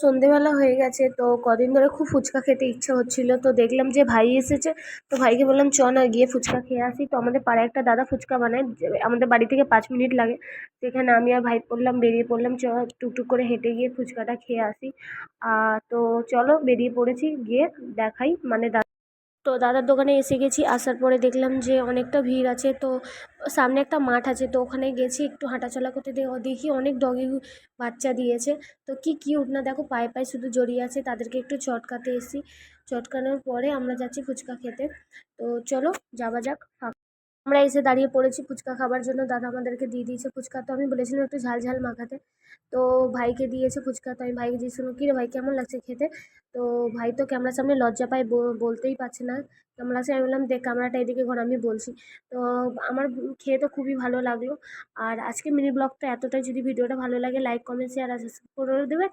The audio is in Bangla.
সন্ধেবেলা হয়ে গেছে, তো কদিন ধরে খুব ফুচকা খেতে ইচ্ছা হচ্ছিল, তো দেখলাম যে ভাই এসেছে, তো ভাইকে বললাম চ না গিয়ে ফুচকা খেয়ে আসি। তো আমাদের পাড়ায় একটা দাদা ফুচকা বানায়, আমাদের বাড়ি থেকে 5 মিনিট লাগে। সেখানে আমি আর ভাই বেরিয়ে পড়লাম, চ টুকটুক করে হেঁটে গিয়ে ফুচকাটা খেয়ে আসি। তো চলো বেরিয়ে পড়েছি, গিয়ে দেখাই মানে তো দাদার দোকানে এসে গেছি। আসার পরে দেখলাম যে অনেকটা ভিড় আছে, তো সামনে একটা মাঠ আছে, তো ওখানে গেছি একটু হাঁটাচলা করতে। দেখি অনেক ডগি বাচ্চা দিয়েছে, তো কি কিউট না, দেখো পায়ে পায়ে শুধু জড়িয়ে আছে। তাদেরকে একটু চটকাতে এসেছি, চটকানোর পরে আমরা যাচ্ছি ফুচকা খেতে। তো চলো যাওয়া যাক। আমরা এসে দাঁড়িয়ে পড়েছি ফুচকা খাবার জন্য। দাদা আমাদেরকে দিয়ে দিয়েছে ফুচকা, তো আমি বলেছিলাম একটু ঝাল ঝাল মাখাতে, তো ভাইকে দিয়েছে ফুচকা। তো আমি ভাইকে জিজ্ঞেস করলাম, কী রে ভাই কেমন লাগছে খেতে? তো ভাই তো ক্যামেরার সামনে লজ্জা পায়, বলতেই পারছে না কেমন লাগছে। আমি বললাম দেখ ক্যামেরাটা এদিকে ঘর, আমি বলছি। তো আমার খেয়ে তো খুবই ভালো লাগলো। আর আজকে মিনি ব্লগটা এতটাই। যদি ভিডিওটা ভালো লাগে লাইক কমেন্ট শেয়ার আর সাবস্ক্রাইব করে দেবে।